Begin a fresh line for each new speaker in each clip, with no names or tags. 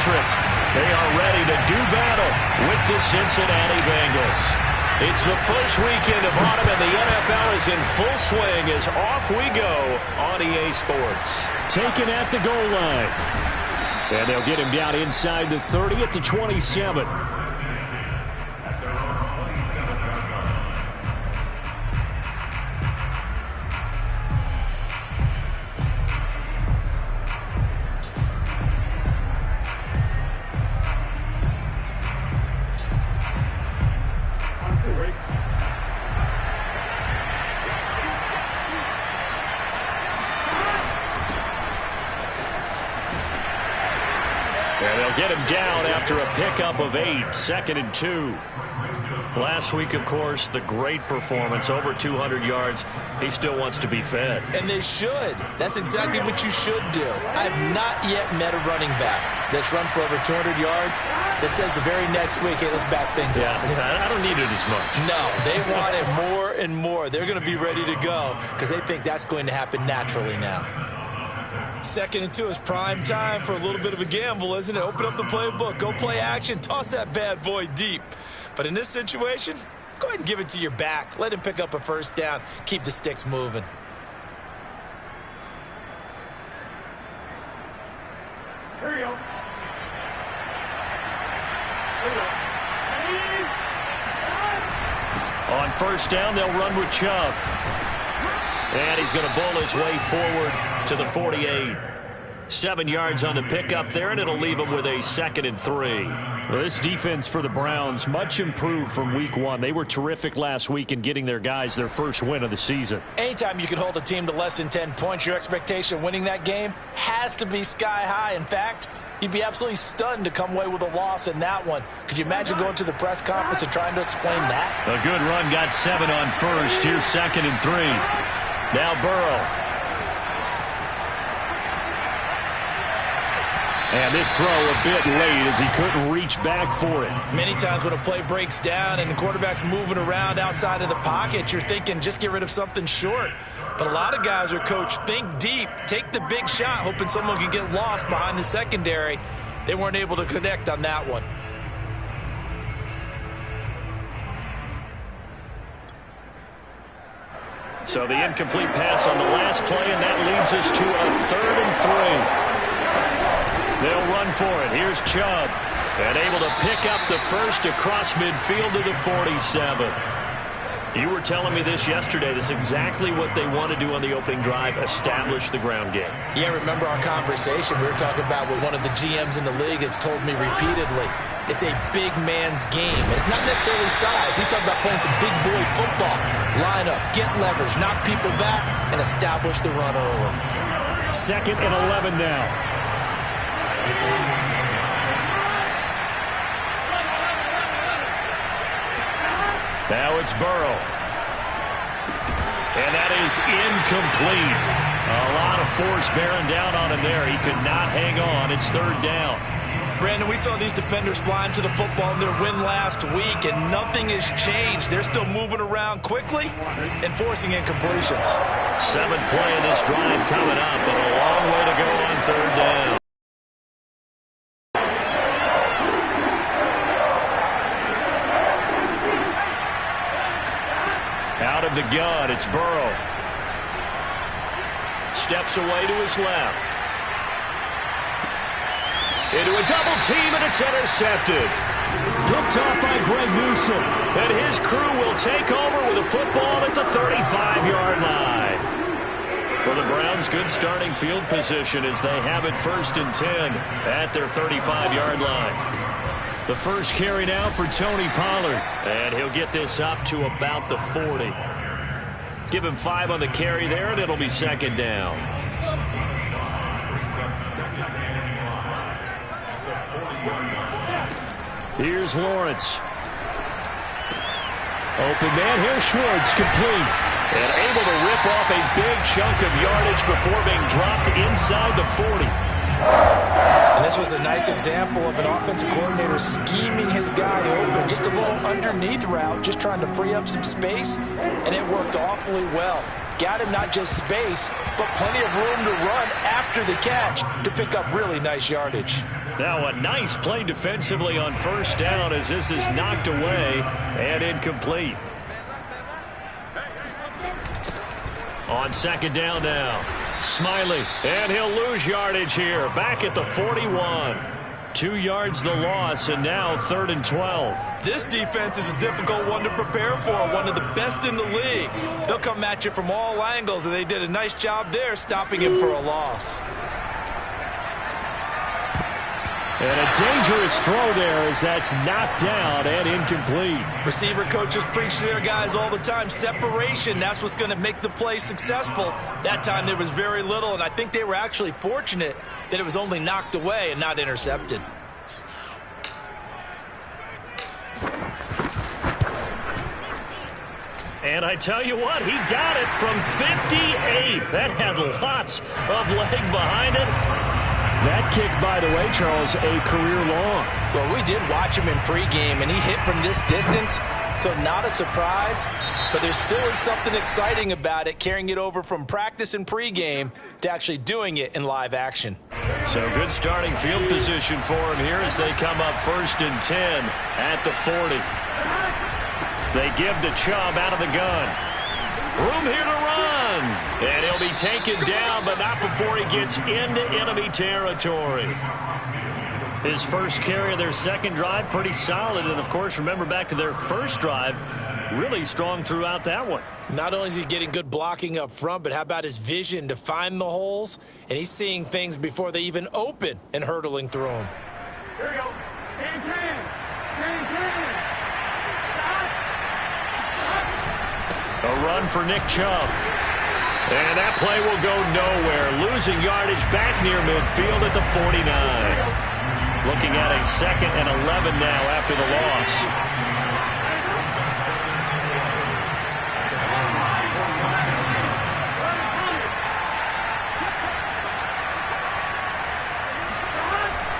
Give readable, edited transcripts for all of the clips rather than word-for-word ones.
entrance. They are ready to do battle with the Cincinnati Bengals. It's the first weekend of autumn, and the NFL is in full swing as off we go on EA Sports.
Taken at the goal line. And they'll get him down inside the 30 at the 27.
And they'll get him down after a pickup of 8, 2nd and 2. Last week, of course, the great performance, over 200 yards. He still wants to be fed.
And they should. That's exactly what you should do. I have not yet met a running back that's run for over 200 yards that says the very next week, hey, let's back things up.
Yeah, I don't need it as much.
No, they want it more and more. They're going to be ready to go because they think that's going to happen naturally now. 2nd and 2 is prime time for a little bit of a gamble, isn't it? Open up the playbook, go play action, toss that bad boy deep. But in this situation, go ahead and give it to your back. Let him pick up a first down. Keep the sticks moving.
Here you go.
On first down, they'll run with Chubb. And he's going to bull his way forward to the 48. 7 yards on the pickup there, and it'll leave him with a 2nd and 3.
Well, this defense for the Browns, much improved from week 1. They were terrific last week in getting their guys their first win of the season.
Anytime you can hold a team to less than 10 points, your expectation of winning that game has to be sky high. In fact, you'd be absolutely stunned to come away with a loss in that one. Could you imagine going to the press conference and trying to explain that?
A good run, got 7 on first. Here's 2nd and 3. Now Burrow.
And this throw a bit late as he couldn't reach back for it.
Many times when a play breaks down and the quarterback's moving around outside of the pocket, you're thinking just get rid of something short. But a lot of guys are coached, think deep, take the big shot, hoping someone can get lost behind the secondary. They weren't able to connect on that one.
So the incomplete pass on the last play, and that leads us to a 3rd and 3. They'll run for it. Here's Chubb. And able to pick up the first across midfield to the 47. You were telling me this yesterday. This is exactly what they want to do on the opening drive, establish the ground game.
Yeah, remember our conversation. We were talking about what one of the GMs in the league has told me repeatedly. It's a big man's game. It's not necessarily size. He's talking about playing some big boy football. Line up, get leverage, knock people back, and establish the run early.
2nd and 11 now.
Now it's Burrow. And that is incomplete. A lot of force bearing down on him there. He could not hang on. It's 3rd down.
Brandon, we saw these defenders flying to the football in their win last week, and nothing has changed. They're still moving around quickly and forcing incompletions.
7th play of this drive coming up, but a long way to go on 3rd down. Out of the gun, it's Burrow. Steps away to his left. Into a double team, and it's intercepted.
Picked off by Greg Newsome.
And his crew will take over with a football at the 35-yard line. For the Browns, good starting field position as they have it 1st and 10 at their 35-yard line. The first carry now for Tony Pollard. And he'll get this up to about the 40. Give him 5 on the carry there, and it'll be 2nd down.
Here's Lawrence. Open man. Here's Schwartz. Complete.
And able to rip off a big chunk of yardage before being dropped inside the 40.
And this This was a nice example of an offensive coordinator scheming his guy open. Just a little underneath route, just trying to free up some space, and it worked awfully well. Got him not just space, but plenty of room to run after the catch to pick up really nice yardage.
Now a nice play defensively on first down as this is knocked away and incomplete. On second down now, Smiley, and he'll lose yardage here. Back at the 41. 2 yards the loss, and now 3rd and 12.
This defense is a difficult one to prepare for, one of the best in the league. They'll come at you from all angles, and they did a nice job there stopping him for a loss.
And a dangerous throw there as that's knocked down and incomplete.
Receiver coaches preach to their guys all the time. Separation, that's what's going to make the play successful. That time there was very little, and I think they were actually fortunate that it was only knocked away and not intercepted.
And I tell you what, he got it from 58. That had lots of leg behind it.
That kick, by the way, Charles, a career long.
Well, we did watch him in pregame, and he hit from this distance, so not a surprise. But there still is something exciting about it, carrying it over from practice and pregame to actually doing it in live action.
So good starting field position for him here as they come up 1st and 10 at the 40. They give to Chubb out of the gun. Room here to run. And he'll be taken down, but not before he gets into enemy territory. His first carry of their second drive, pretty solid. And, of course, remember back to their first drive, really strong throughout that one.
Not only is he getting good blocking up front, but how about his vision to find the holes? And he's seeing things before they even open and hurdling through them.
Here we go. Stand 10. Stand 10.
A run for Nick Chubb. And that play will go nowhere. Losing yardage back near midfield at the 49. Looking at a 2nd and 11 now after the loss.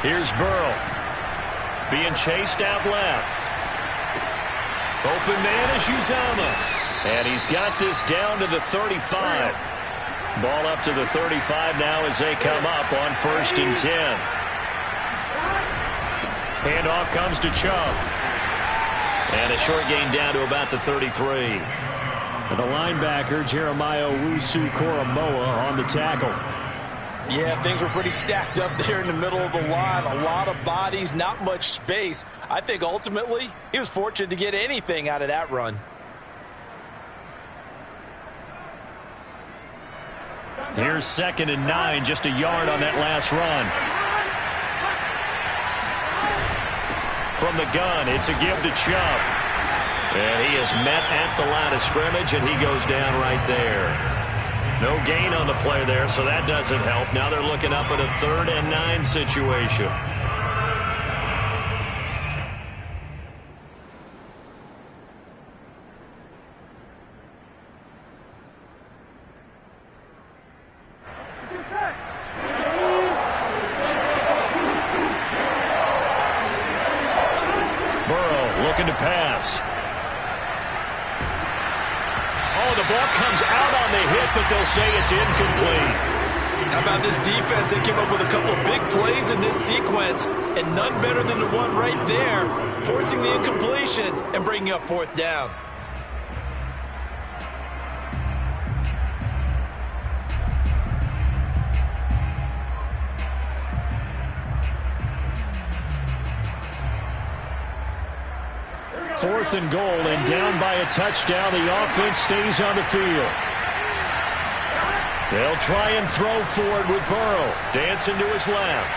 Here's Burrow. Being chased out left. Open man is Uzomah. And he's got this down to the 35. Ball up to the 35 now as they come up on 1st and 10. Handoff comes to Chubb. And a short gain down to about the 33.
And the linebacker, Jeremiah Owusu-Koramoah, on the tackle.
Yeah, things were pretty stacked up there in the middle of the line. A lot of bodies, not much space. I think ultimately he was fortunate to get anything out of that run.
Here's 2nd and 9, just a yard on that last run. From the gun, it's a give to Chubb. And he is met at the line of scrimmage, and he goes down right there. No gain on the play there, so that doesn't help. Now they're looking up at a 3rd and 9 situation. Looking to pass. Oh, the ball comes out on the hit, but they'll say it's incomplete.
How about this defense? They came up with a couple of big plays in this sequence, and none better than the one right there, forcing the incompletion and bringing up 4th down.
Fourth and goal, and down by a touchdown. The offense stays on the field.
They'll try and throw forward with Burrow. Dancing to his left.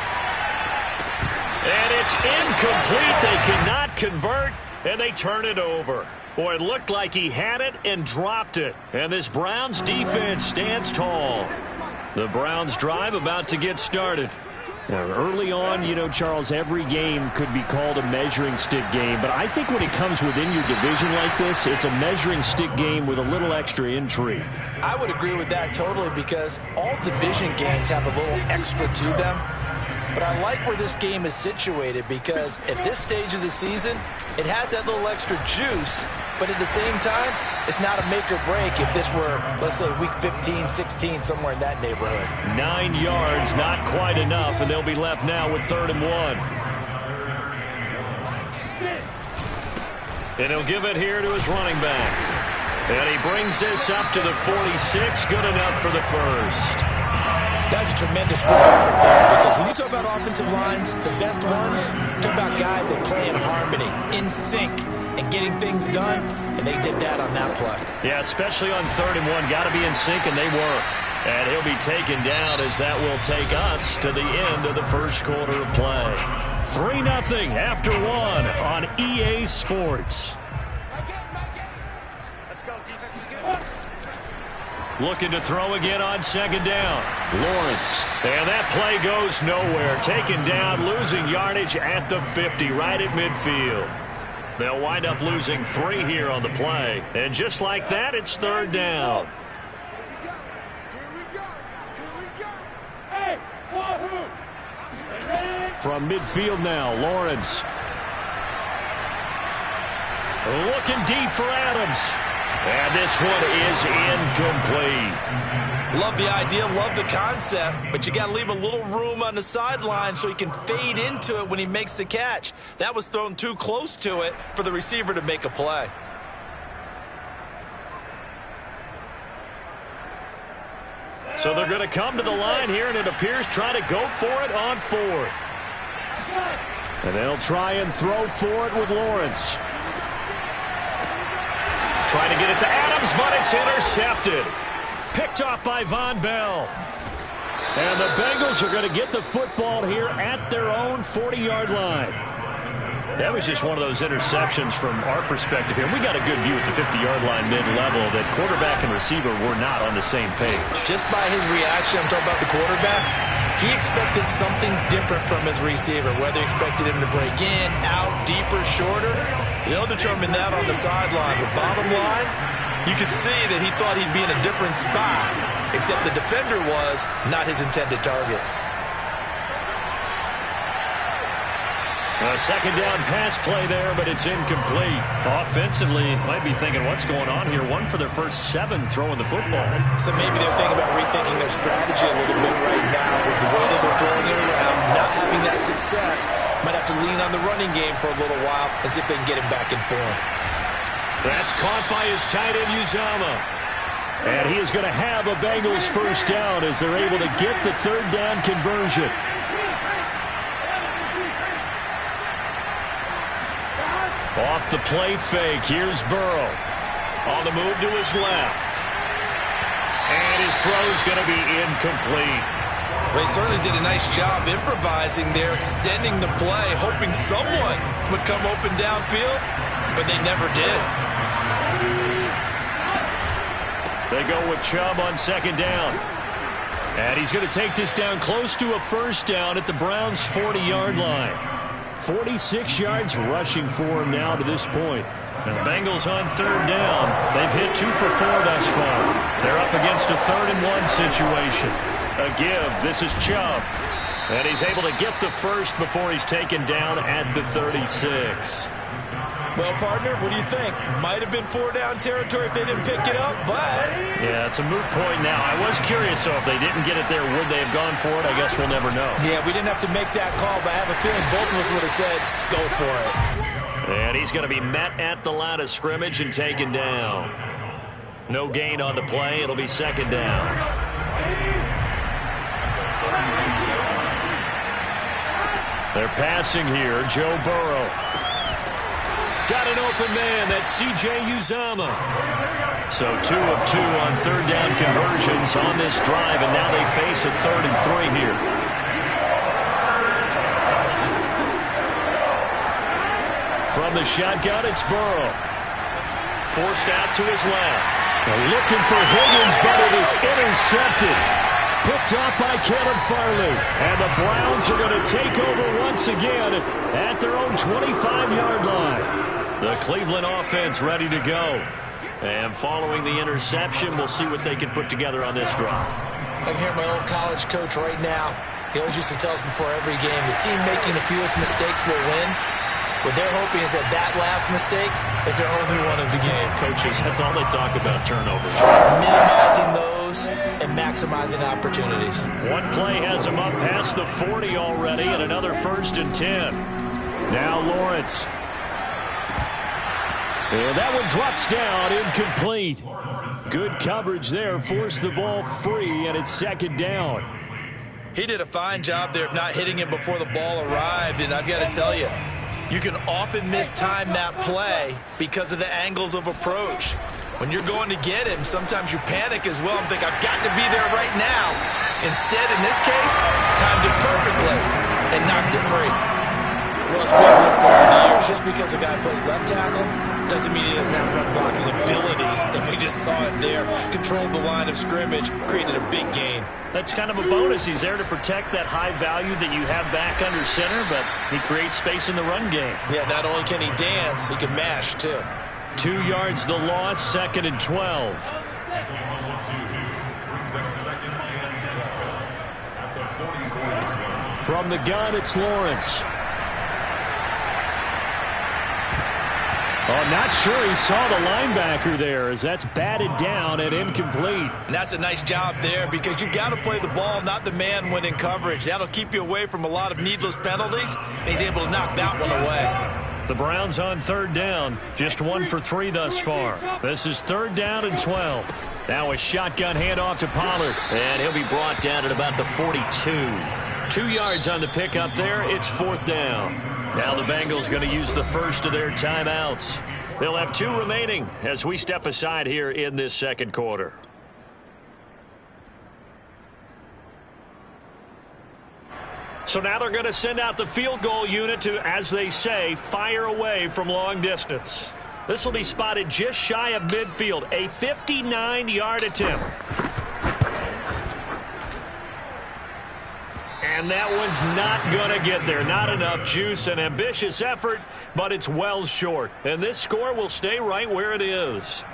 And it's incomplete. They cannot convert, and they turn it over. Boy, it looked like he had it and dropped it. And this Browns defense stands tall. The Browns drive about to get started.
Well, early on, you know, Charles, every game could be called a measuring stick game. But I think when it comes within your division like this, it's a measuring stick game with a little extra intrigue.
I would agree with that totally, because all division games have a little extra to them. But I like where this game is situated because at this stage of the season, it has that little extra juice, but at the same time, it's not a make or break if this were, let's say, week 15, 16, somewhere in that neighborhood.
9 yards, not quite enough, and they'll be left now with 3rd and 1. And he'll give it here to his running back. And he brings this up to the 46. Good enough for the first.
That's a tremendous group effort there because when you talk about offensive lines, the best ones, talk about guys that play in harmony, in sync, and getting things done, and they did that on that play.
Yeah, especially on 3rd and 1. Got to be in sync, and they were. And he'll be taken down as that will take us to the end of the first quarter of play. 3-0 after 1 on EA Sports.
Let's go, defense is good.
Looking to throw again on 2nd down. Lawrence. And that play goes nowhere. Taken down, losing yardage at the 50, right at midfield. They'll wind up losing 3 here on the play. And just like that, it's 3rd down. From midfield now, Lawrence. Looking deep for Adams. And this one is incomplete.
Love the idea, love the concept, but you got to leave a little room on the sideline so he can fade into it when he makes the catch. That was thrown too close to it for the receiver to make a play.
So they're going to come to the line here, and it appears try to go for it on 4th. And they'll try and throw for it with Lawrence. Trying to get it to Adams, but it's intercepted. Picked off by Von Bell. And the Bengals are going to get the football here at their own 40-yard line. That was just one of those interceptions from our perspective here. We got a good view at the 50-yard line mid-level that quarterback and receiver were not on the same page. Just
by his reaction, I'm talking about the quarterback, he expected something different from his receiver, whether he expected him to break in, out, deeper, shorter. They'll determine that on the sideline. The bottom line, you could see that he thought he'd be in a different spot, except the defender was not his intended target.
A 2nd down pass play there, but it's incomplete. Offensively, might be thinking, what's going on here? 1 for their first 7 throwing the football.
So maybe they're thinking about rethinking their strategy a little bit right now with the way that they're throwing it around, not having that success. Might have to lean on the running game for a little while and see if they can get him back in form.
That's caught by his tight end, Uzomah. And he is going to have a Bengals first down as they're able to get the 3rd down conversion. Off the play fake, here's Burrow. On the move to his left. And his throw's going to be incomplete.
They certainly did a nice job improvising there, extending the play, hoping someone would come open downfield, but they never did.
They go with Chubb on 2nd down. And he's going to take this down close to a first down at the Browns' 40-yard line. 46 yards rushing for him now to this point. Now the Bengals on 3rd down. They've hit 2 for 4 thus far. They're up against a 3rd and 1 situation. A give. This is Chubb. And he's able to get the first before he's taken down at the 36.
Well, partner, what do you think? Might have been 4-down territory if they didn't pick it up, but...
Yeah, it's a moot point now. I was curious, so if they didn't get it there, would they have gone for it? I guess we'll never know.
Yeah, we didn't have to make that call, but I have a feeling both of us would have said, go for it.
And he's going to be met at the line of scrimmage and taken down. No gain on the play. It'll be 2nd down. They're passing here. Joe Burrow. Got an open man. That's C.J. Uzomah. So 2 of 2 on 3rd down conversions on this drive, and now they face a 3rd and 3 here. From the shotgun, it's Burrow. Forced out to his left. They're looking for Higgins, but it is intercepted. Picked off by Caleb Farley. And the Browns are going to take over once again at their own 25-yard line. The Cleveland offense ready to go. And following the interception, we'll see what they can put together on this drive.
I can hear my old college coach right now. He always used to tell us before every game, the team making the fewest mistakes will win. What they're hoping is that that last mistake is their only one of the game.
Coaches, that's all they talk about, turnovers.
Minimizing those and maximizing opportunities.
One play has him up past the 40 already, and another 1st and 10. Now Lawrence. And that one drops down, incomplete. Good coverage there, forced the ball free, and it's 2nd down.
He did a fine job there of not hitting him before the ball arrived, and I've got to tell you, you can often mistime that play because of the angles of approach. When you're going to get him, sometimes you panic as well and think, I've got to be there right now. Instead, in this case, timed it perfectly and knocked it free. Well, as we've learned over the years, just because a guy plays left tackle doesn't mean he doesn't have run blocking abilities, and we just saw it there. Controlled the line of scrimmage, created a big gain.
That's kind of a bonus. He's there to protect that high value that you have back under center, but he creates space in the run game.
Yeah, not only can he dance, he can mash, too.
2 yards the loss, 2nd and 12. From the gun, it's Lawrence. Oh, not sure he saw the linebacker there as that's batted down and incomplete.
And that's a nice job there because you've got to play the ball, not the man when in coverage. That'll keep you away from a lot of needless penalties, and he's able to knock that one away.
The Browns on 3rd down, just 1 for 3 thus far. This is 3rd down and 12. Now a shotgun handoff to Pollard, and he'll be brought down at about the 42. 2 yards on the pickup there. It's 4th down. Now the Bengals going to use the first of their timeouts. They'll have 2 remaining as we step aside here in this 2nd quarter. So now they're going to send out the field goal unit to, as they say, fire away from long distance. This will be spotted just shy of midfield, a 59-yard attempt. And that one's not going to get there. Not enough juice. An ambitious effort, but it's well short. And this score will stay right where it is.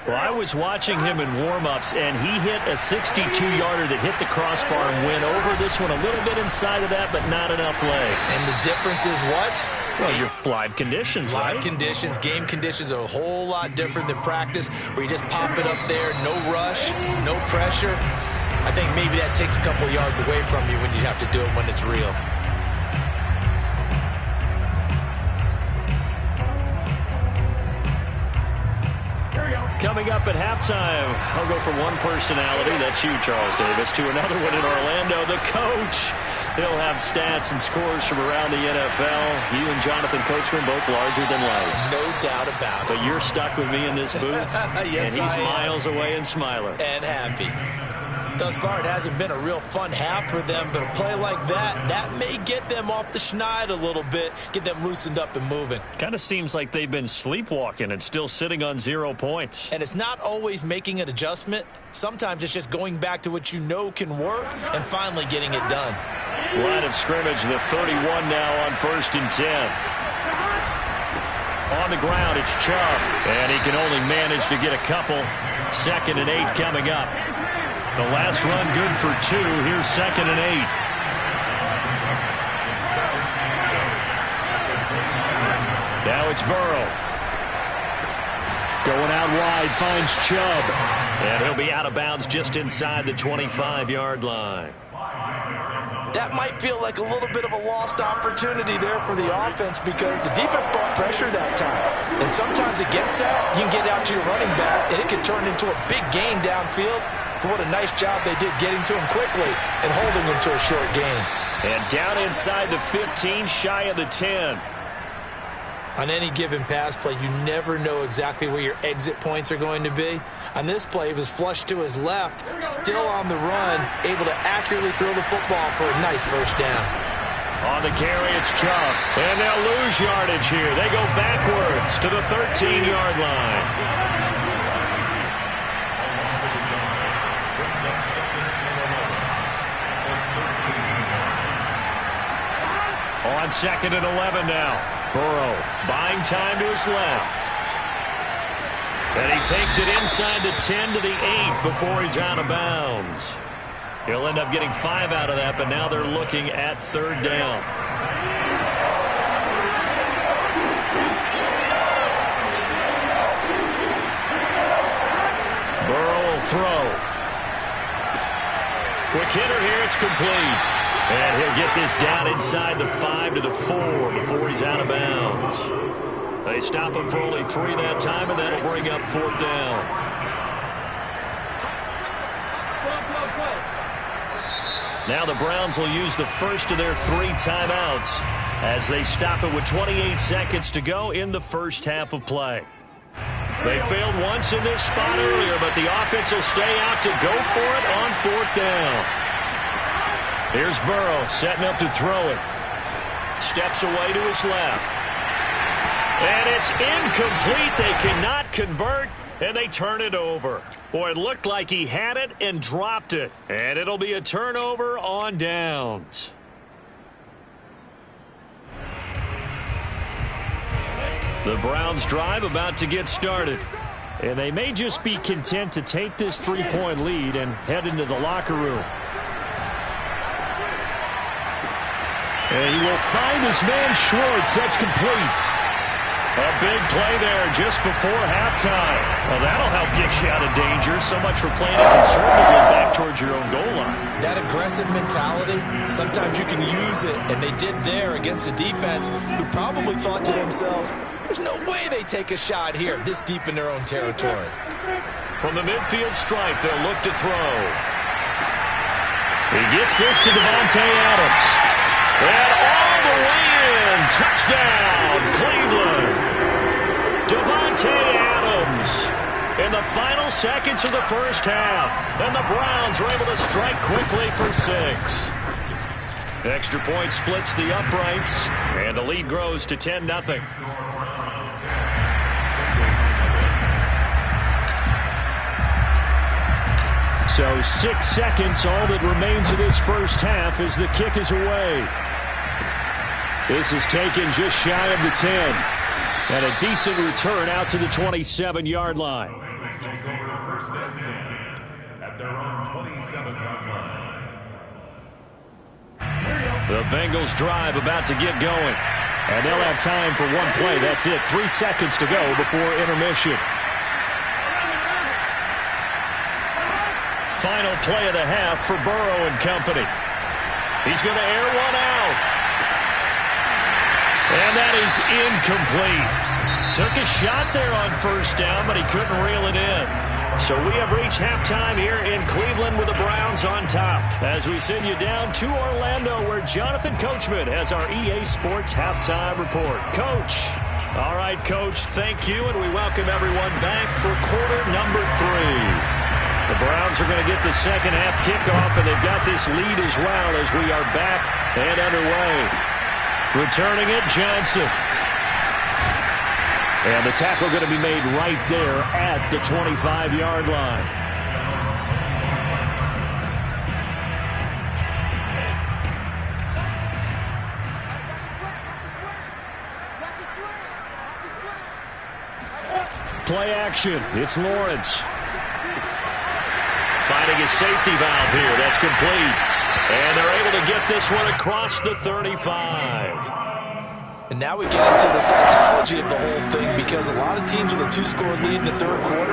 Well, I was watching him in warm-ups, and he hit a 62-yarder that hit the crossbar and went over. This one a little bit inside of that, but not enough leg.
And the difference is what?
Well, your live conditions, right?
Live conditions, game conditions are a whole lot different than practice, where you just pop it up there, no rush, no pressure. I think maybe that takes a couple yards away from you when you have to do it when it's real.
Coming up at halftime, I'll go from one personality, that's you, Charles Davis, to another one in Orlando, the coach. He'll have stats and scores from around the NFL. You and Jonathan Coachman both larger than life.
No doubt about it.
But you're stuck with me in this booth,
yes,
and he's miles away and smiling.
And happy. Thus far, it hasn't been a real fun half for them, but a play like that may get them off the schneid a little bit, get them loosened up and moving.
Kind of seems like they've been sleepwalking and still sitting on 0 points.
And it's not always making an adjustment. Sometimes it's just going back to what you know can work and finally getting it done.
Line of scrimmage, the 31 now on 1st and 10. On the ground, it's Chubb, and he can only manage to get a couple. 2nd and 8 coming up. The last run good for 2. Here's 2nd and 8. Now it's Burrow. Going out wide, finds Chubb. And he'll be out of bounds just inside the 25-yard line.
That might feel like a little bit of a lost opportunity there for the offense because the defense brought pressure that time. And sometimes against that, you can get out to your running back, and it can turn into a big gain downfield. But what a nice job they did getting to him quickly and holding him to a short gain. And
down inside the 15, shy of the 10.
On any given pass play, you never know exactly where your exit points are going to be. On this play, he was flushed to his left, still on the run, able to accurately throw the football for a nice 1st down.
On the carry, it's Chubb. And they'll lose yardage here. They go backwards to the 13-yard line. On 2nd and 11 now. Burrow buying time to his left. And he takes it inside the 10 to the 8 before he's out of bounds.
He'll end up getting 5 out of that, but now they're looking at third down. Burrow will throw. Quick hitter here, it's complete. And he'll get this down inside the 5 to the 4 before he's out of bounds. They stop him for only 3 that time, and that'll bring up fourth down. Now the Browns will use the first of their 3 timeouts as they stop it with 28 seconds to go in the first half of play. They failed once in this spot earlier, but the offense will stay out to go for it on fourth down. Here's Burrow setting up to throw it. Steps away to his left. And it's incomplete. They cannot convert, and they turn it over. Boy, it looked like he had it and dropped it. And it'll be a turnover on downs. The Browns drive about to get started. And they may just be content to take this 3-point lead and head into the locker room. And he will find his man Schwartz. That's complete. A big play there just before halftime. Well, that'll help get you out of danger. So much for playing it conservatively back towards your own goal line.
That aggressive mentality, sometimes you can use it, and they did there against a defense who probably thought to themselves, there's no way they take a shot here this deep in their own territory.
From the midfield stripe, they'll look to throw. He gets this to Davante Adams. And all the way in. Touchdown, Cleveland. Davante Adams in the final seconds of the first half. And the Browns are able to strike quickly for 6. Extra point splits the uprights, and the lead grows to 10-0. So 6 seconds, all that remains of this first half as the kick is away. This is taken just shy of the 10. And a decent return out to the 27-yard line. The Bengals drive about to get going. And they'll have time for one play. That's it. 3 seconds to go before intermission. Final play of the half for Burrow and company. He's going to air one out. And that is incomplete. Took a shot there on first down, but he couldn't reel it in. So we have reached halftime here in Cleveland with the Browns on top. As we send you down to Orlando, where Jonathan Coachman has our EA Sports Halftime Report. Coach. All right, Coach, thank you, and we welcome everyone back for quarter number 3. The Browns are going to get the second half kickoff, and they've got this lead as well as we are back and underway. Returning it, Johnson. And the tackle going to be made right there at the 25-yard line. Play action. It's Lawrence. Finding a safety valve here. That's complete. And they're able to get this one across the 35.
And now we get into the psychology of the whole thing, because a lot of teams with a 2-score lead in the third quarter,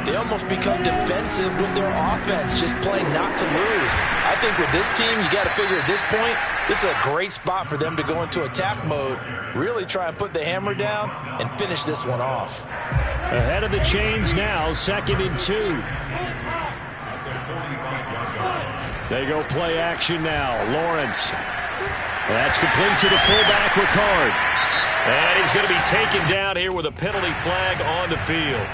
they almost become defensive with their offense, just playing not to lose. I think with this team, you got to figure at this point, this is a great spot for them to go into attack mode, really try and put the hammer down and finish this one off.
Ahead of the chains now, 2nd and 2. They go play action now. Lawrence. That's complete to the fullback, Ricard. And he's going to be taken down here with a penalty flag on the field.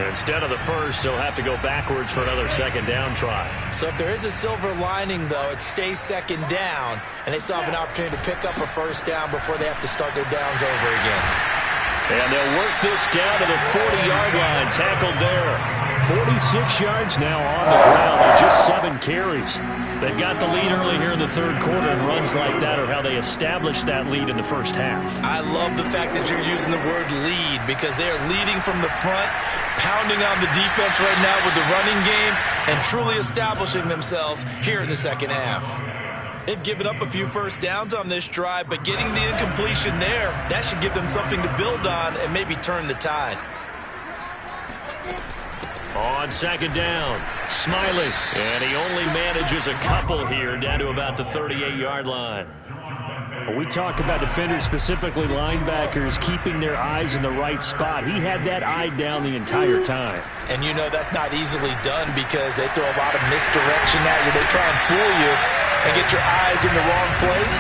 Instead of the first, he'll have to go backwards for another second down try.
So if there is a silver lining, though, it stays second down, and they still have an opportunity to pick up a first down before they have to start their downs over again.
And they'll work this down to the 40-yard line, tackled there.
46 yards now on the ground and just 7 carries. They've got the lead early here in the third quarter, and runs like that are how they established that lead in the first half.
I love the fact that you're using the word lead because they are leading from the front, pounding on the defense right now with the running game, and truly establishing themselves here in the second half. They've given up a few first downs on this drive, but getting the incompletion there, that should give them something to build on and maybe turn the tide.
On second down, Smiley, and he only manages a couple here down to about the 38-yard line.
We talk about defenders, specifically linebackers, keeping their eyes in the right spot. He had that eye down the entire time.
And you know that's not easily done because they throw a lot of misdirection at you. They try and fool you and get your eyes in the wrong place.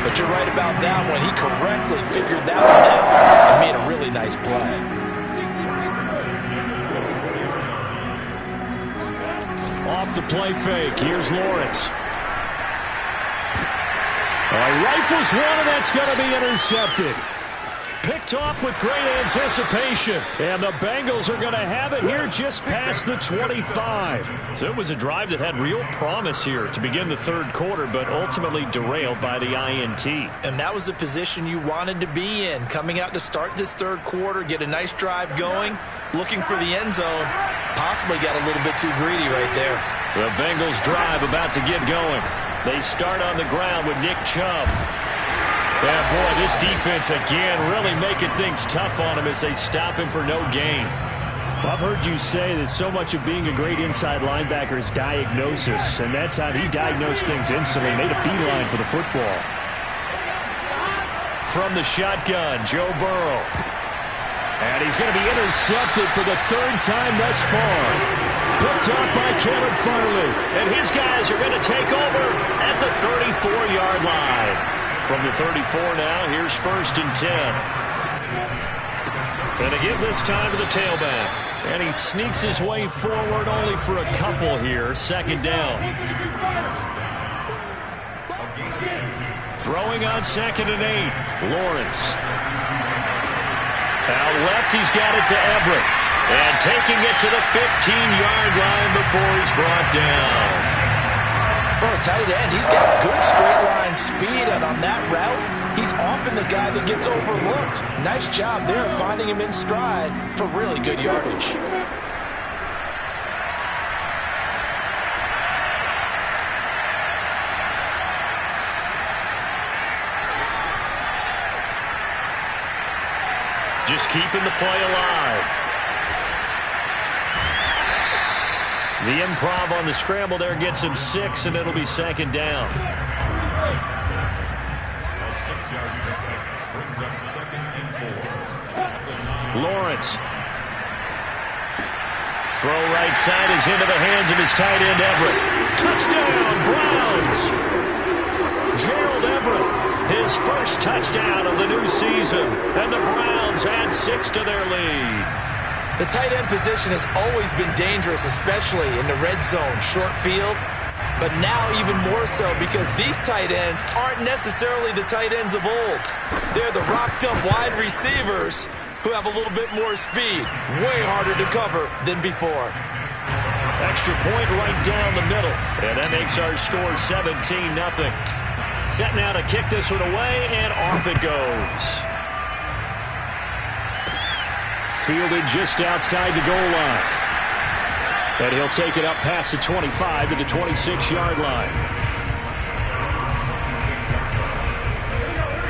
But you're right about that one. He correctly figured that one out and made a really nice play.
Off the play fake. Here's Lawrence. Rifles one, and that's going to be intercepted.
Picked off with great anticipation.
And the Bengals are going to have it here just past the 25.
So it was a drive that had real promise here to begin the third quarter, but ultimately derailed by the INT.
And that was the position you wanted to be in. Coming out to start this third quarter, get a nice drive going, looking for the end zone. Possibly got a little bit too greedy right there.
The Bengals drive about to get going. They start on the ground with Nick Chubb. Yeah, boy, this defense again really making things tough on him as they stop him for no gain.
Well, I've heard you say that so much of being a great inside linebacker is diagnosis, and that time he diagnosed things instantly, made a beeline for the football.
From the shotgun, Joe Burrow.
And he's going to be intercepted for the third time thus far. Picked up by Caleb Farley.
And his guys are going to take over at the 34-yard line. From the 34 now, here's 1st and 10. And again this time to the tailback. And he sneaks his way forward only for a couple here. 2nd down. Throwing on 2nd and 8. Lawrence. Out left, he's got it to Everett. And taking it to the 15-yard line before he's brought down.
For a tight end, he's got good straight-line speed, and on that route, he's often the guy that gets overlooked. Nice job there finding him in stride for really good yardage.
Just keeping the play alive. The improv on the scramble there gets him 6, and it'll be 2nd down. Lawrence. Throw right side is into the hands of his tight end, Everett. Touchdown, Browns! Gerald Everett, his first touchdown of the new season, and the Browns add 6 to their lead.
The tight end position has always been dangerous, especially in the red zone, short field. But now even more so because these tight ends aren't necessarily the tight ends of old. They're the rocked-up wide receivers who have a little bit more speed. Way harder to cover than before.
Extra point right down the middle. And that makes our score 17-0. Set now to kick this one away, and off it goes. Fielded just outside the goal line. And he'll take it up past the 25 to the 26-yard line.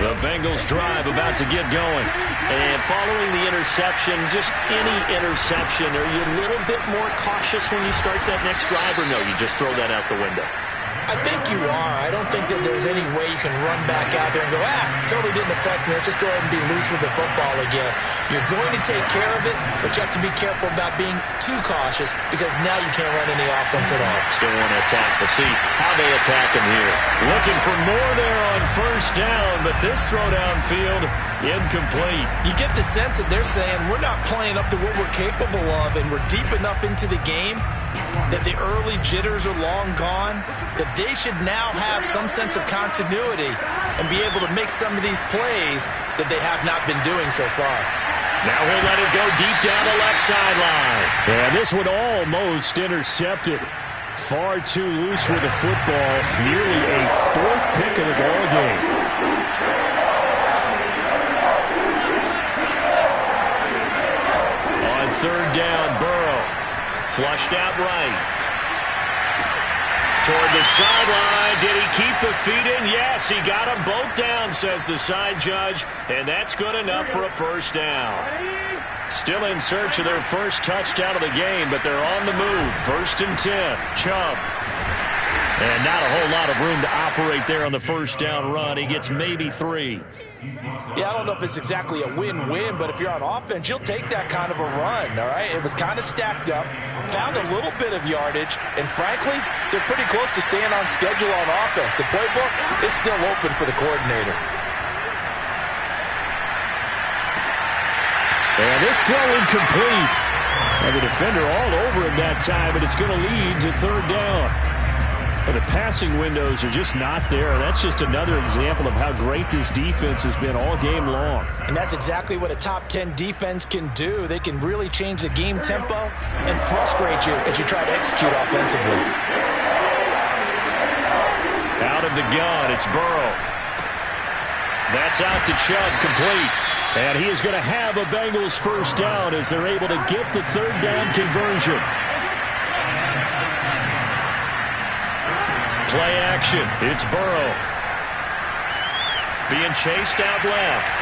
The Bengals drive about to get going. And following the interception, just any interception, are you a little bit more cautious when you start that next drive, or no, you just throw that out the window?
I think you are. I don't think that there's any way you can run back out there and go, totally didn't affect me. Let's just go ahead and be loose with the football again. You're going to take care of it, but you have to be careful about being too cautious because now you can't run any offense at all.
Still want to attack. We'll see how they attack him here. Looking for more there on 1st down, but this throw downfield, incomplete.
You get the sense that they're saying we're not playing up to what we're capable of, and we're deep enough into the game that the early jitters are long gone, that they should now have some sense of continuity and be able to make some of these plays that they have not been doing so far.
Now he'll let it go deep down the left sideline.
And this one almost intercepted. Far too loose with the football. Nearly a fourth pick of the ball game.
On third down, Burrow. Flushed out right. Toward the sideline. Did he keep the feet in? Yes, he got them both down, says the side judge. And that's good enough for a first down. Still in search of their first touchdown of the game, but they're on the move. 1st and 10. Chubb. And not a whole lot of room to operate there on the first down run. He gets maybe 3.
Yeah, I don't know if it's exactly a win-win, but if you're on offense, you'll take that kind of a run, all right? It was kind of stacked up, found a little bit of yardage, and frankly, they're pretty close to staying on schedule on offense. The playbook is still open for the coordinator.
And this throw incomplete. And the defender all over him that time, and it's going to lead to third down. But the passing windows are just not there. That's just another example of how great this defense has been all game long.
And that's exactly what a top 10 defense can do. They can really change the game tempo and frustrate you as you try to execute offensively.
Out of the gun, it's Burrow. That's out to Chubb, complete.
And he is going to have a Bengals first down as they're able to get the third down conversion.
Play action. It's Burrow. Being chased out left.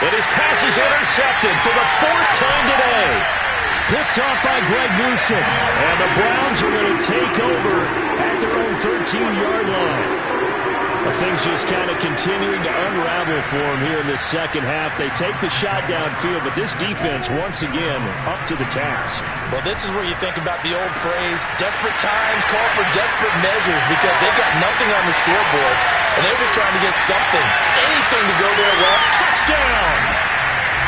And his pass is intercepted for the 4th time today.
Picked off by Greg Newsome. And the Browns are going to take over at their own 13-yard line. Things just kind of continuing to unravel for them here in this second half. They take the shot downfield, but this defense, once again, up to the task.
Well, this is where you think about the old phrase, desperate times call for desperate measures, because they've got nothing on the scoreboard, and they're just trying to get something, anything to go their way. Touchdown!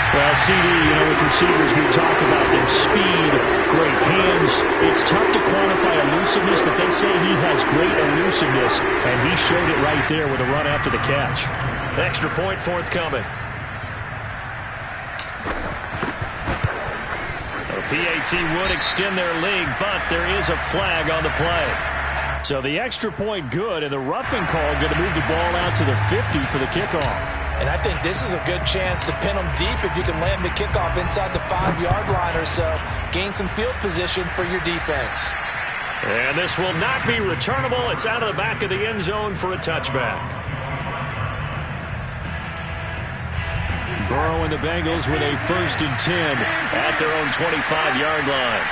Well, CD, with receivers, we talk about their speed, great hands. It's tough to quantify elusiveness, but they say he has great elusiveness, and he showed it right there with a run after the catch.
Extra point forthcoming. The PAT would extend their lead, but there is a flag on the play.
So the extra point good, and the roughing call going to move the ball out to the 50 for the kickoff.
And I think this is a good chance to pin them deep if you can land the kickoff inside the 5-yard line or so. Gain some field position for your defense.
And this will not be returnable. It's out of the back of the end zone for a touchback.
Burrow and the Bengals with a 1st and 10
at their own 25-yard line.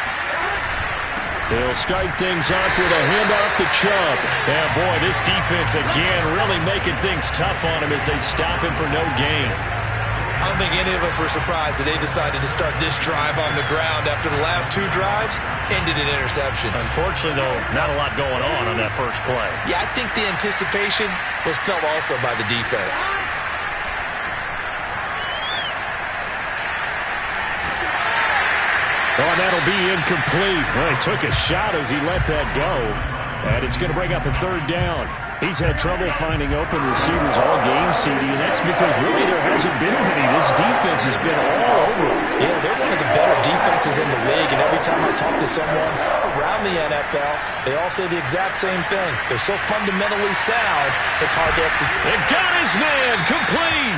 They'll start things off with a handoff to Chubb.
Yeah, boy, this defense again really making things tough on him as they stop him for no gain.
I don't think any of us were surprised that they decided to start this drive on the ground after the last 2 drives ended in interceptions.
Unfortunately, though, not a lot going on that first play.
Yeah, I think the anticipation was felt also by the defense.
Oh, that'll be incomplete. Well, he took a shot as he let that go. And it's going to bring up a third down. He's had trouble finding open receivers all game, CD, and that's because really there hasn't been many. This defense has been all over him.
Yeah, they're one of the better defenses in the league, and every time I talk to someone around the NFL, they all say the exact same thing. They're so fundamentally sound, it's hard to execute.
They got his man complete.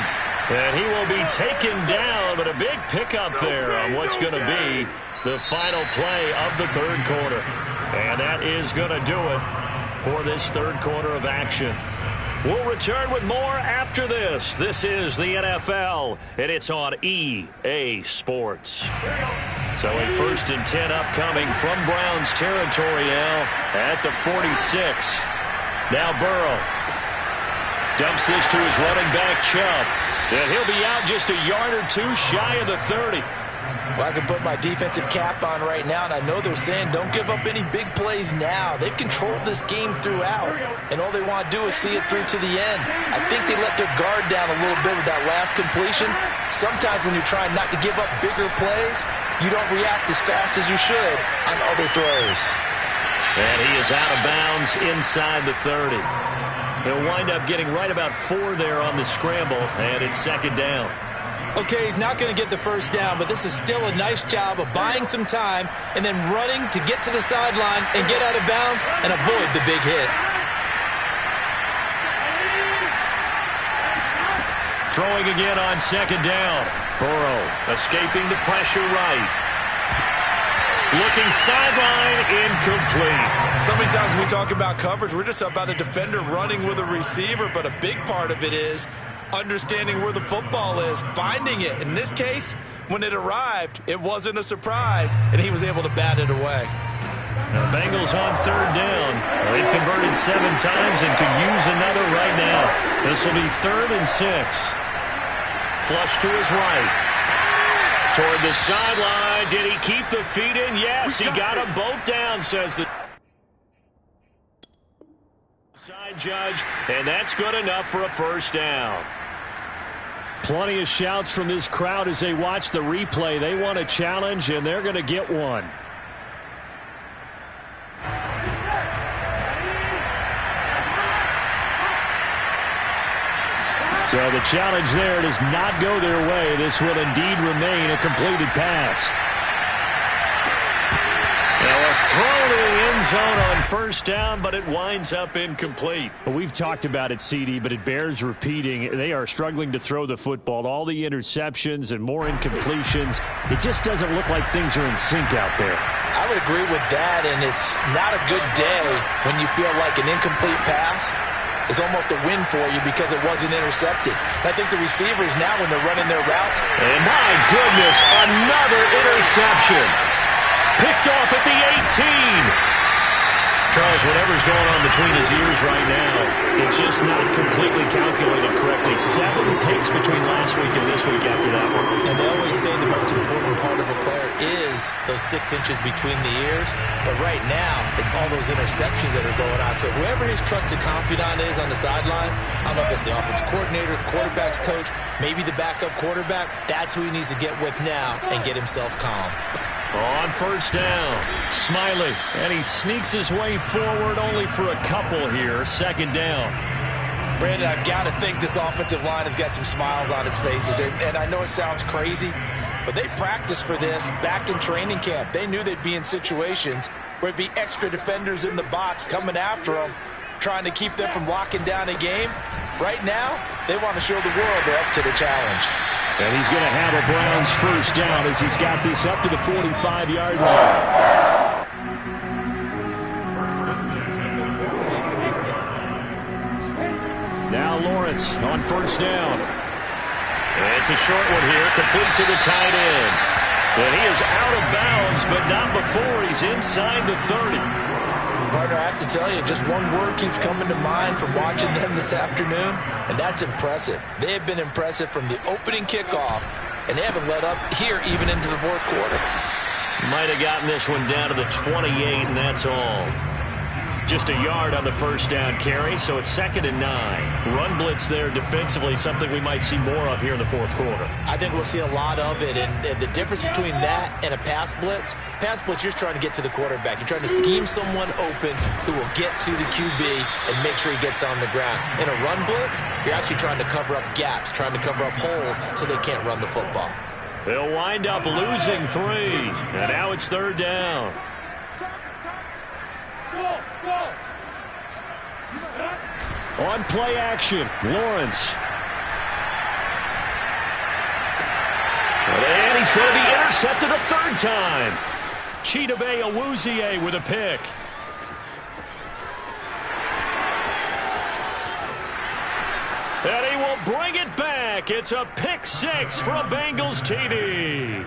And he will be taken down, but a big pickup there on what's going to be the final play of the third quarter. And that is going to do it for this third quarter of action. We'll return with more after this. This is the NFL, and it's on EA Sports. So a 1st and 10 upcoming from Browns territory now at the 46. Now Burrow dumps this to his running back, Chubb. And he'll be out just a yard or 2 shy of the 30.
Well, I can put my defensive cap on right now, and I know they're saying don't give up any big plays now. They've controlled this game throughout, and all they want to do is see it through to the end. I think they let their guard down a little bit with that last completion. Sometimes when you're trying not to give up bigger plays, you don't react as fast as you should on other throws.
And he is out of bounds inside the 30. He'll wind up getting right about 4 there on the scramble, and it's 2nd down.
Okay, he's not going to get the first down, but this is still a nice job of buying some time and then running to get to the sideline and get out of bounds and avoid the big hit.
Throwing again on second down. Burrow escaping the pressure right. Looking sideline, incomplete.
So many times when we talk about coverage, we're just about a defender running with a receiver, but a big part of it is understanding where the football is, finding it. In this case, when it arrived, it wasn't a surprise, and he was able to bat it away.
Now, Bengals on third down. They've converted 7 times and could use another right now. This will be 3rd and 6. Flush to his right. Toward the sideline. Did he keep the feet in? Yes, he got them both down, says the side judge, and that's good enough for a first down.
Plenty of shouts from this crowd as they watch the replay. They want a challenge, and they're going to get one. So the challenge there does not go their way. This will indeed remain a completed pass.
Now a throw to the end zone on first down, but it winds up incomplete.
Well, we've talked about it, CD, but it bears repeating. They are struggling to throw the football. All the interceptions and more incompletions. It just doesn't look like things are in sync out there.
I would agree with that, and it's not a good day when you feel like an incomplete pass is almost a win for you because it wasn't intercepted. I think the receivers now, when they're running their routes.
And my goodness, another interception. Picked off at the 18. Charles, whatever's going on between his ears right now, it's just not completely calculated correctly. 7 picks between last week and this week after that one.
And they always say the most important part of a player is those 6 inches between the ears. But right now, it's all those interceptions that are going on. So whoever his trusted confidant is on the sidelines, I don't know if it's the offensive coordinator, the quarterback's coach, maybe the backup quarterback, that's who he needs to get with now and get himself calm.
On first down, Smiley, and he sneaks his way forward only for a couple here. Second down.
Brandon, I've got to think this offensive line has got some smiles on its faces. And I know it sounds crazy, but they practiced for this back in training camp. They knew they'd be in situations where it'd be extra defenders in the box coming after them, trying to keep them from locking down a game. Right now, they want to show the world they're up to the challenge.
And he's going to have a Browns first down as he's got this up to the 45-yard line. Now Lawrence on first down.
It's a short one here, complete to the tight end. And he is out of bounds, but not before he's inside the 30.
Partner, I have to tell you, just one word keeps coming to mind from watching them this afternoon, and that's impressive. They have been impressive from the opening kickoff, and they haven't let up here even into the fourth quarter.
Might have gotten this one down to the 28, and that's all. Just a yard on the first down carry, so it's 2nd and 9. Run blitz there defensively, something we might see more of here in the fourth quarter.
I think we'll see a lot of it, and the difference between that and a pass blitz, you're just trying to get to the quarterback. You're trying to scheme someone open who will get to the QB and make sure he gets on the ground. In a run blitz, you're actually trying to cover up gaps, trying to cover up holes so they can't run the football.
They'll wind up losing 3, and now it's 3rd down.
On play action, Lawrence.
And he's going to be intercepted a 3rd time. Chidobe Awuzie with a pick. And he will bring it back. It's a pick 6 for a Bengals TD.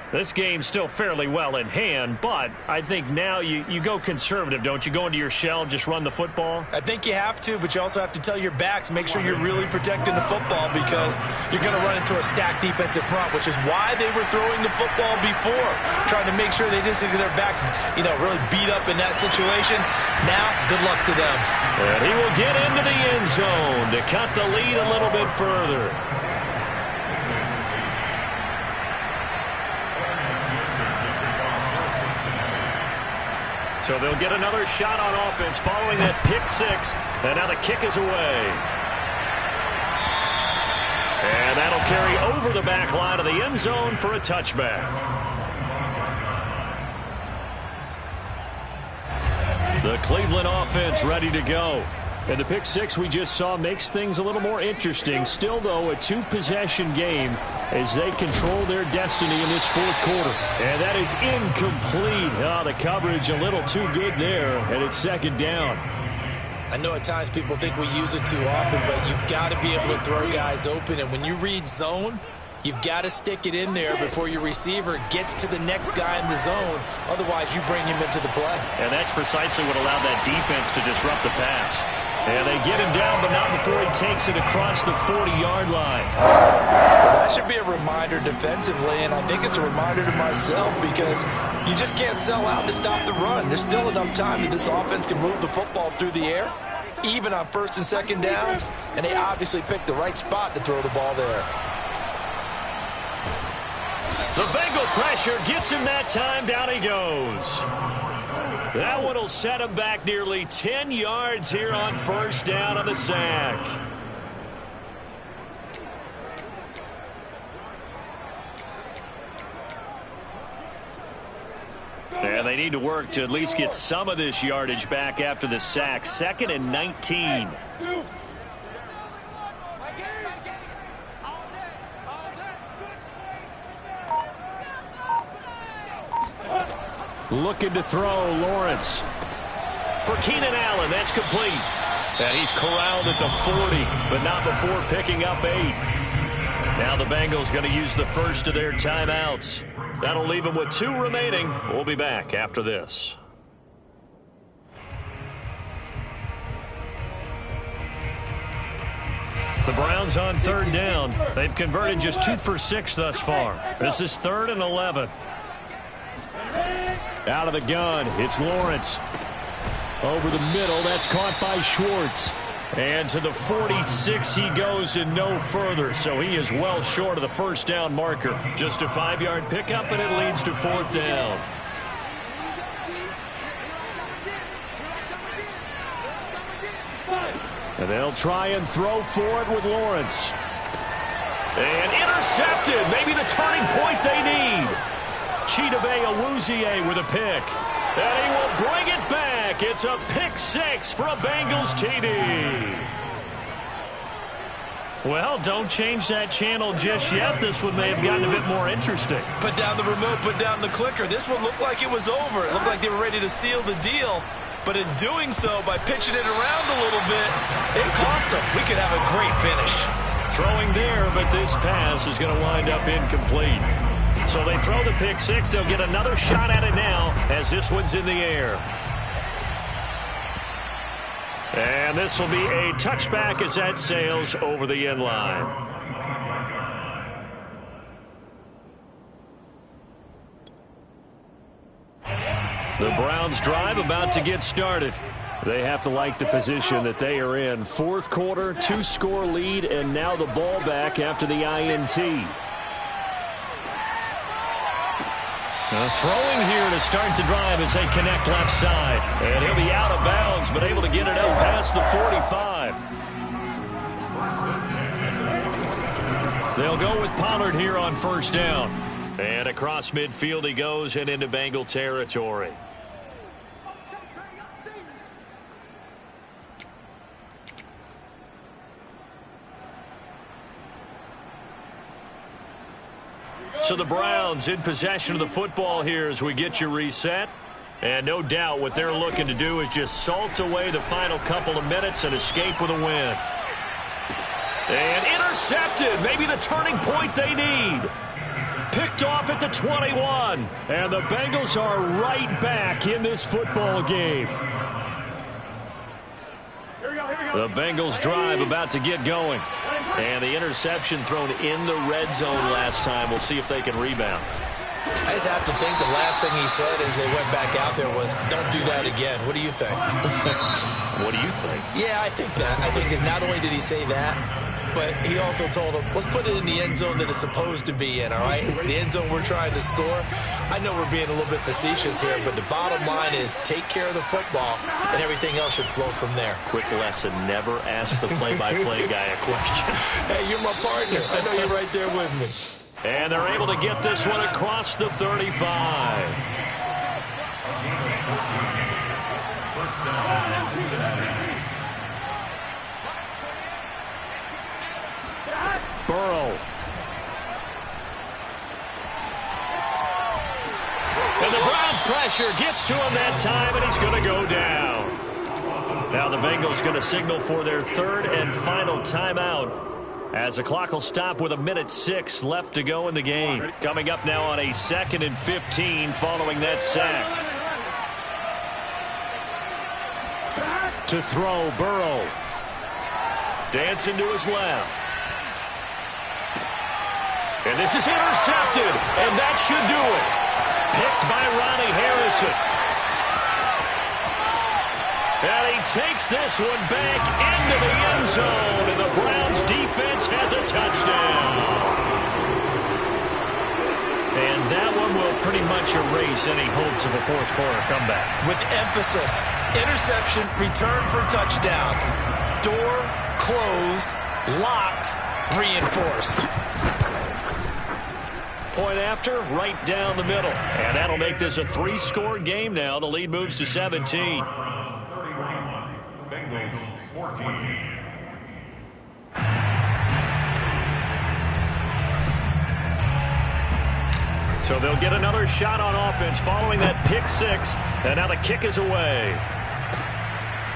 This game's still fairly well in hand, but I think now you go conservative, don't you? Go into your shell and just run the football?
I think you have to, but you also have to tell your backs, make sure you're really protecting the football because you're going to run into a stacked defensive front, which is why they were throwing the football before, trying to make sure they just get their backs, really beat up in that situation. Now, good luck to them.
And he will get into the end zone to cut the lead a little bit further. So they'll get another shot on offense following that pick 6. And now the kick is away. And that'll carry over the back line of the end zone for a touchback. The Cleveland offense ready to go. And the pick six we just saw makes things a little more interesting. Still, though, a two-possession game as they control their destiny in this fourth quarter. And that is incomplete. Oh, the coverage a little too good there, and it's second down.
I know at times people think we use it too often, but you've got to be able to throw guys open. And when you read zone, you've got to stick it in there before your receiver gets to the next guy in the zone. Otherwise, you bring him into the play.
And that's precisely what allowed that defense to disrupt the pass. And they get him down, but not before he takes it across the 40-yard line.
Well, that should be a reminder defensively, and I think it's a reminder to myself because you just can't sell out to stop the run. There's still enough time that this offense can move the football through the air, even on first and second downs, and they obviously picked the right spot to throw the ball there.
The Bengal pressure gets him that time. Down he goes. That one will set him back nearly 10 yards here on first down on the sack. And they need to work to at least get some of this yardage back after the sack. 2nd and 19. Looking to throw, Lawrence. For Keenan Allen, that's complete. And he's corralled at the 40, but not before picking up 8. Now the Bengals going to use the first of their timeouts. That'll leave them with 2 remaining. We'll be back after this. The Browns on 3rd down. They've converted just 2 for 6 thus far. This is 3rd and 11. Out of the gun, it's Lawrence. Over the middle, that's caught by Schwartz. And to the 46 he goes and no further. So he is well short of the first down marker. Just a 5-yard pickup, and it leads to 4th down. And they'll try and throw for it with Lawrence. And intercepted. Maybe the turning point they need. Chidobe Awuzie with a pick. And he will bring it back. It's a pick 6 for a Bengals TD. Well, don't change that channel just yet. This one may have gotten a bit more interesting.
Put down the remote, put down the clicker. This one looked like it was over. It looked like they were ready to seal the deal. But in doing so, by pitching it around a little bit, it cost them. We could have a great finish.
Throwing there, but this pass is going to wind up incomplete. So they throw the pick 6. They'll get another shot at it now as this one's in the air. And this will be a touchback as that sails over the end line. The Browns drive about to get started. They have to like the position that they are in. 4th quarter, 2-score lead, and now the ball back after the INT. Throwing here to start the drive as they connect left side. And he'll be out of bounds, but able to get it out past the 45. They'll go with Pollard here on first down. And across midfield he goes and into Bengal territory. So the Browns in possession of the football here as we get you reset. And no doubt what they're looking to do is just salt away the final couple of minutes and escape with a win. And intercepted. Maybe the turning point they need. Picked off at the 21. And the Bengals are right back in this football game. The Bengals drive about to get going. And the interception thrown in the red zone last time. We'll see if they can rebound.
I just have to think the last thing he said as they went back out there was, don't do that again. What do you think?
What do you think?
Yeah, I think that. I think that not only did he say that, but he also told him, let's put it in the end zone that it's supposed to be in, all right? The end zone we're trying to score. I know we're being a little bit facetious here, but the bottom line is take care of the football, and everything else should flow from there.
Quick lesson, never ask the play-by-play guy a question.
Hey, you're my partner. I know you're right there with me.
And they're able to get this one across the 35. Burrow. And the Browns pressure gets to him that time, and he's going to go down. Now the Bengals going to signal for their third and final timeout, as the clock will stop with 1:06 left to go in the game. Coming up now on a 2nd and 15 following that sack. To throw, Burrow. Dancing to his left. And this is intercepted, and that should do it. Picked by Ronnie Harrison. And he takes this one back into the end zone, and the Browns defense has a touchdown. And that one will pretty much erase any hopes of a fourth quarter comeback.
With emphasis, interception, return for touchdown. Door closed, locked, reinforced.
Point after, right down the middle. And that'll make this a 3-score game now. The lead moves to 17.
Bengals 14.
So they'll get another shot on offense following that pick 6. And now the kick is away.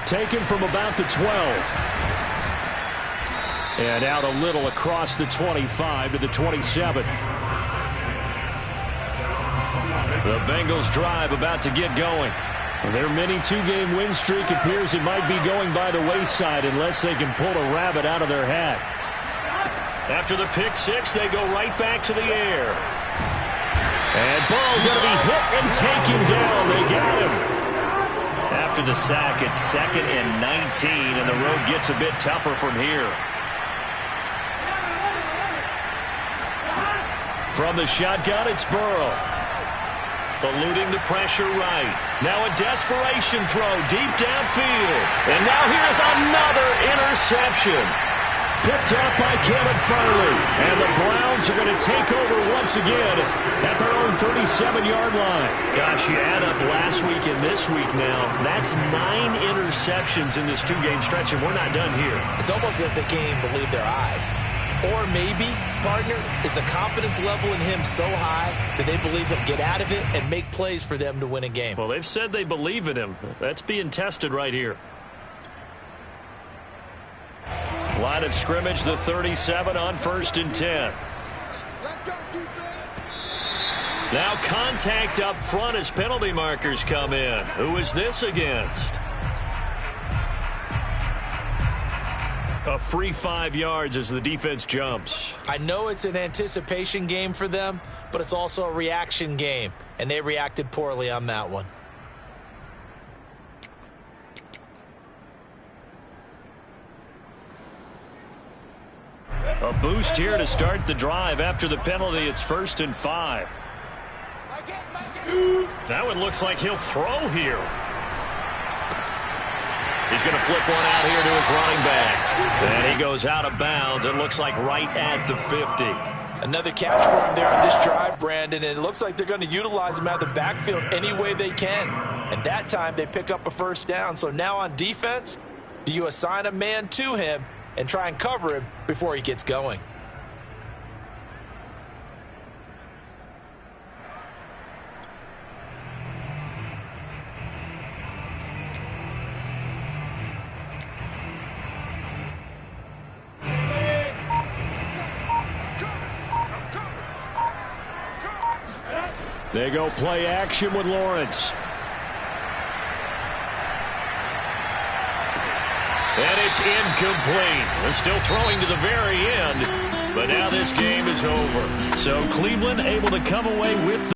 Taken from about the 12. And out a little across the 25 to the 27. The Bengals drive about to get going. Their mini 2-game win streak appears it might be going by the wayside unless they can pull a rabbit out of their hat. After the pick 6, they go right back to the air. And Burrow going to be hit and taken down. They got him. After the sack, it's 2nd and 19, and the road gets a bit tougher from here. From the shotgun, it's Burrow. Eluding the pressure right. Now a desperation throw deep downfield. And now here's another interception. Picked up by Caleb Farley. And the Browns are going to take over once again at their own 37-yard line. Gosh, you add up last week and this week now. That's 9 interceptions in this 2-game stretch, and we're not done here.
It's almost as if they can't even believe their eyes. Or maybe, partner, is the confidence level in him so high that they believe he'll get out of it and make plays for them to win a game.
Well, they've said they believe in him. That's being tested right here. Line of scrimmage, the 37 on 1st and 10. Now contact up front as penalty markers come in. Who is this against? A free 5 yards as the defense jumps.
I know it's an anticipation game for them, but it's also a reaction game, and they reacted poorly on that one.
A boost here to start the drive. After the penalty, it's 1st and 5. That one looks like he'll throw here. He's going to flip one out here to his running back. And he goes out of bounds. It looks like right at the 50.
Another catch for him there on this drive, Brandon, and it looks like they're going to utilize him out of the backfield any way they can. And that time they pick up a 1st down. So now on defense, do you assign a man to him and try and cover him before he gets going?
They go play action with Lawrence. And it's incomplete. They're still throwing to the very end, but now this game is over. So Cleveland able to come away with